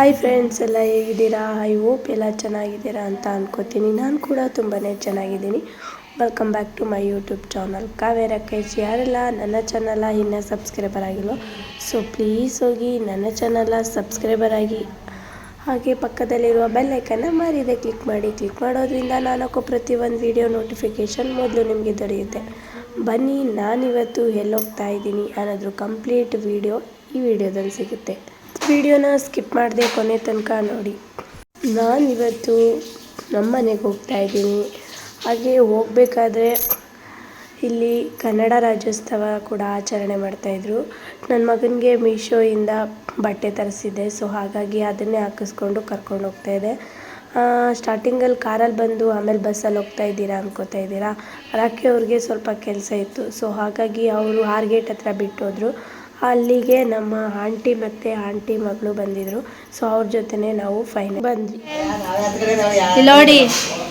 Hi friends, ಎಲ್ಲ ಹೇಗಿದ್ದೀರಾ? I hope ಎಲ್ಲ ಚೆನ್ನಾಗಿದ್ದೀರಾ ಅಂತ ಅಂದ್ಕೋತೀನಿ. ನಾನು ಕೂಡ ತುಂಬಾ ಚೆನ್ನಾಗಿದ್ದೀನಿ. Welcome back to my YouTube channel Kavya Rakesh. ಯಾರೆಲ್ಲ ನನ್ನ ಚಾನಲ್ ಇನ್ನೂ ಸಬ್ಸ್ಕ್ರೈಬರ್ ಆಗಿಲ್ಲ, ಸೊ ಪ್ಲೀಸ್ ಹೋಗಿ ನನ್ನ ಚಾನಲ್ ಸಬ್ಸ್ಕ್ರೈಬರ್ ಆಗಿ, ಹಾಗೆ ಪಕ್ಕದಲ್ಲಿರುವ ಬೆಲ್ ಐಕನ್ನ ಮರೀದೆ ಕ್ಲಿಕ್ ಮಾಡೋದ್ರಿಂದ ನಾನು ಹಾಕೋ ಪ್ರತಿಯೊಂದು ವಿಡಿಯೋ ನೋಟಿಫಿಕೇಷನ್ ಮೊದಲು ನಿಮಗೆ ದೊರೆಯುತ್ತೆ. ಬನ್ನಿ, ನಾನಿವತ್ತು ಎಲ್ಲೋಗ್ತಾ ಇದ್ದೀನಿ ಅನ್ನೋದ್ರ ಕಂಪ್ಲೀಟ್ ವಿಡಿಯೋ ಈ ವಿಡಿಯೋದಲ್ಲಿ ಸಿಗುತ್ತೆ. ವಿಡಿಯೋನ ಸ್ಕಿಪ್ ಮಾಡದೆ ಕೊನೆ ತನಕ ನೋಡಿ. ನಾನಿವತ್ತು ನಮ್ಮ ಮನೆಗೆ ಹೋಗ್ತಾ ಇದ್ದೀನಿ. ಹಾಗೆ ಹೋಗಬೇಕಾದ್ರೆ ಇಲ್ಲಿ ಕನ್ನಡ ರಾಜ್ಯೋತ್ಸವ ಕೂಡ ಆಚರಣೆ ಮಾಡ್ತಾಯಿದ್ರು. ನನ್ನ ಮಗನಿಗೆ ಮೀಶೋಯಿಂದ ಬಟ್ಟೆ ತರಿಸಿದ್ದೆ, ಸೊ ಹಾಗಾಗಿ ಅದನ್ನೇ ಹಾಕಿಸ್ಕೊಂಡು ಕರ್ಕೊಂಡು ಹೋಗ್ತಾಯಿದ್ದೆ. ಸ್ಟಾರ್ಟಿಂಗಲ್ಲಿ ಕಾರಲ್ಲಿ ಬಂದು ಆಮೇಲೆ ಬಸ್ಸಲ್ಲಿ ಹೋಗ್ತಾ ಇದ್ದೀರಾ ಅನ್ಕೋತಾ ಇದ್ದೀರಾ. ರಾಕಿ ಅವ್ರಿಗೆ ಸ್ವಲ್ಪ ಕೆಲಸ ಇತ್ತು, ಸೊ ಹಾಗಾಗಿ ಅವರು ಆರ್ಗೇಟ್ ಹತ್ರ ಬಿಟ್ಟೋದ್ರು. ಅಲ್ಲಿಗೆ ನಮ್ಮ ಆಂಟಿ ಮತ್ತು ಆಂಟಿ ಮಗಳು ಬಂದಿದ್ರು, ಸೊ ಅವ್ರ ಜೊತೆನೇ ನಾವು ಫೈನಲ್ ಬಂದ್ವಿ. ನೋಡಿ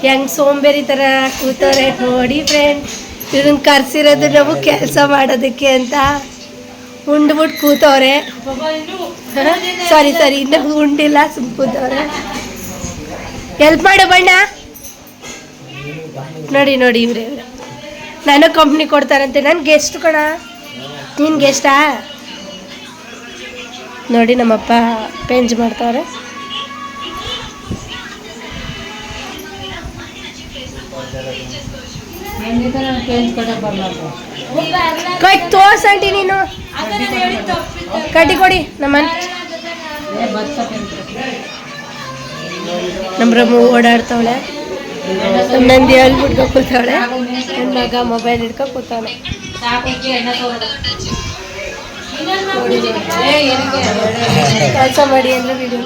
ಹೆಂಗೆ ಸೋಂಬೇರಿ ಥರ ಕೂತವ್ರೆ ನೋಡಿ ಫ್ರೆಂಡ್ಸ್. ಇದನ್ನು ಕರ್ಸಿರೋದು ನಾವು ಕೆಲಸ ಮಾಡೋದಕ್ಕೆ ಅಂತ. ಉಂಡ್ಬಿಟ್ಟು ಕೂತವ್ರೆ. ಸಾರಿ ಇನ್ನೂ ಉಂಡಿಲ್ಲ, ಸುಮ್ಮ ಕೂತವ್ರೆ. ಹೆಲ್ಪ್ ಮಾಡು ಬಣ್ಣ. ನೋಡಿ ಇವ್ರೆ ನನಗೆ ಕಂಪ್ನಿ ಕೊಡ್ತಾರಂತೆ. ನನ್ನ ಗೆಸ್ಟ್ ಕಣ, ನೀನು ಗೆಸ್ಟಾ? ನೋಡಿ ನಮ್ಮಪ್ಪ ಪೇಂಜ್ ಮಾಡ್ತಾವ್ರೆ. ಕಟ್ ತೋರ್ಸಂಟಿ ನೀನು, ಕಟ್ಟಿ ಕೊಡಿ. ನಮ್ಮ ರಮ್ಮು ಓಡಾಡ್ತಾವಳೆ, ನಮ್ಮ ನಂದಿ ಅಲ್ಬಿಟ್ಕೊ ಕೂತಾವಳೆ, ನನ್ನ ಮಗ ಮೊಬೈಲ್ ಹಿಡ್ಕೊ ಕೂತಾವಳೆ. ಕೆಲಸ ಮಾಡಿ ಅಂದ್ರೆ ವಿಡಿಯೋ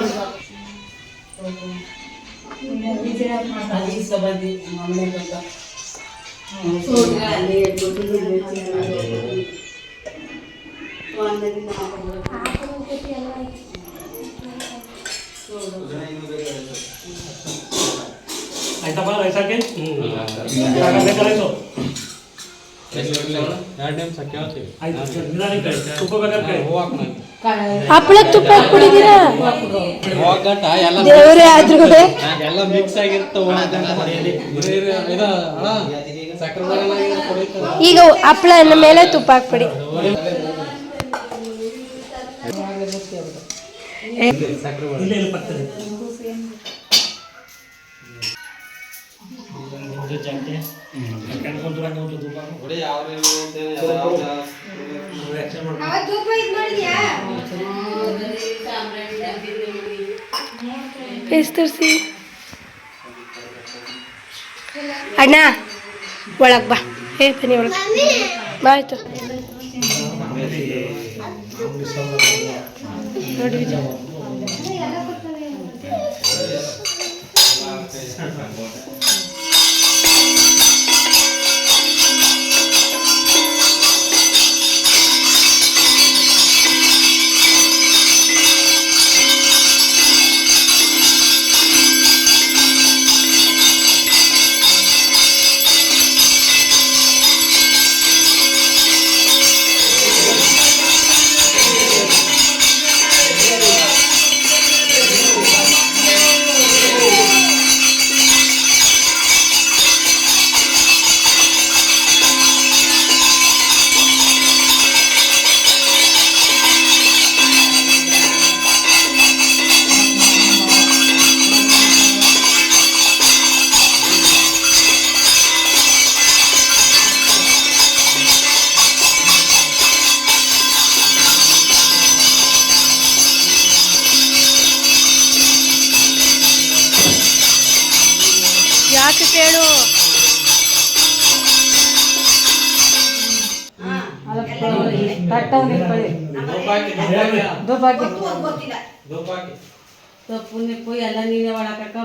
ಹಪ್ಪಳ ತುಪ್ಪ ಹಾಕ್ಬಿಟ್ಟಿದ್ದೀರಾ ದೇವರೇ. ಆದ್ರೂ ಈಗ ಹಪ್ಪಳ ಮೇಲೆ ತುಪ್ಪ ಹಾಕ್ಬಿಡಿ. ಅಣ್ಣ ಒಳಗೆ ಬಾ. ಬನ್ನಿ ಒಳಗೆ ಬಾ. ಆಯ್ತು ನೋಡಿ. ಯಾಕೆ ಕೇಳು. ಎಲ್ಲ ನೀನೇ ಒಳಕಕ್ಕ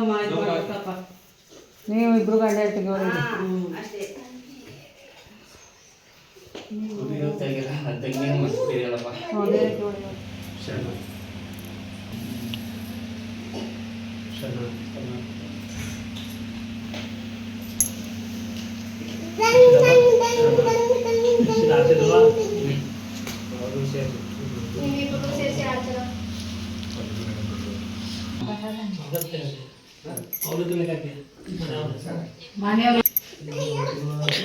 ನೀವು ಇಬ್ರು ಗಂಡ ಇಟ್ಟಿಗೆ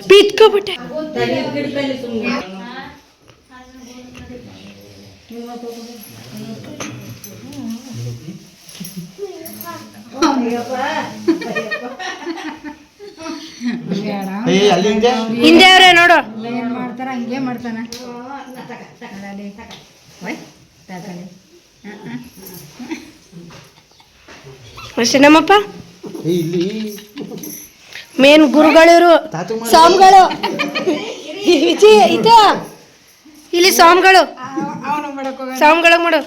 ಬಿತ್ಕೊಬಿಟ್ಟೆ. ಹಿಂದೆ ಅವ್ರೆ ನೋಡು. ಏನ್ ಮಾಡ್ತಾರ ಹಂಗೆ ಮಾಡ್ತಾನ. ಅಷ್ಟೇ ನಮ್ಮಪ್ಪ ಮೇನ್ ಗುರುಗಳಿರು, ಸ್ವಾಮಿಗಳು. ವಿಜಿ ಇದು ಇಲ್ಲಿ ಸ್ವಾಮಿಗಳು, ಸ್ವಾಮಿಗಳಿಗೆ ಮಾಡು.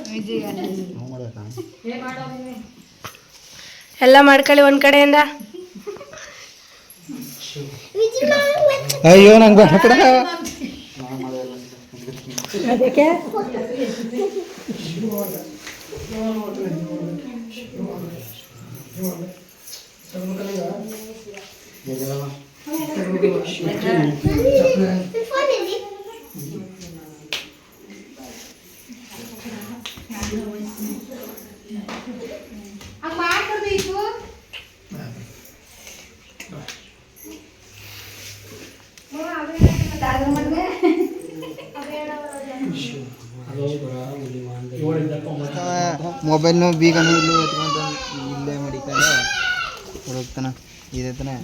ಎಲ್ಲ ಮಾಡ್ಕೊಳ್ಳಿ ಒಂದ್ ಕಡೆಯಿಂದ. ಅಯ್ಯೋ ನಂಗೆ ಬೇಡ ಕಡೆ. ಅದಕ್ಕೆ ಮೊಬೈಲ್ನು ಬೀಗನು ಇಲ್ಲೂ ಎತ್ಕೊಂತ ಇಲ್ಲೇ ಮಡಿಕೊಂಡು ಹೋಗ್ತಾನ ಇದೈತಾನೆ.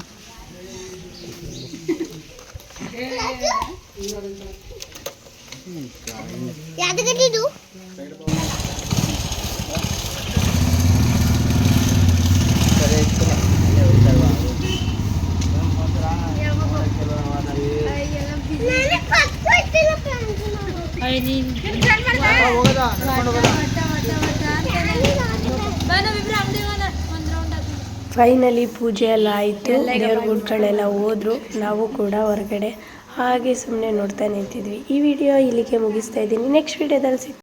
ಫೈನಲಿ ಪೂಜೆ ಎಲ್ಲ ಆಯಿತು, ದೇವ್ರ ಗುಡ್ಗಳೆಲ್ಲ ಹೋದ್ರು. ನಾವು ಕೂಡ ಹೊರಗಡೆ ಹಾಗೆ ಸುಮ್ಮನೆ ನೋಡ್ತಾ ನಿಂತಿದ್ವಿ. ಈ ವಿಡಿಯೋ ಇಲ್ಲಿಗೆ ಮುಗಿಸ್ತಾ ಇದ್ದೀನಿ. ನೆಕ್ಸ್ಟ್ ವಿಡಿಯೋದಲ್ಲಿ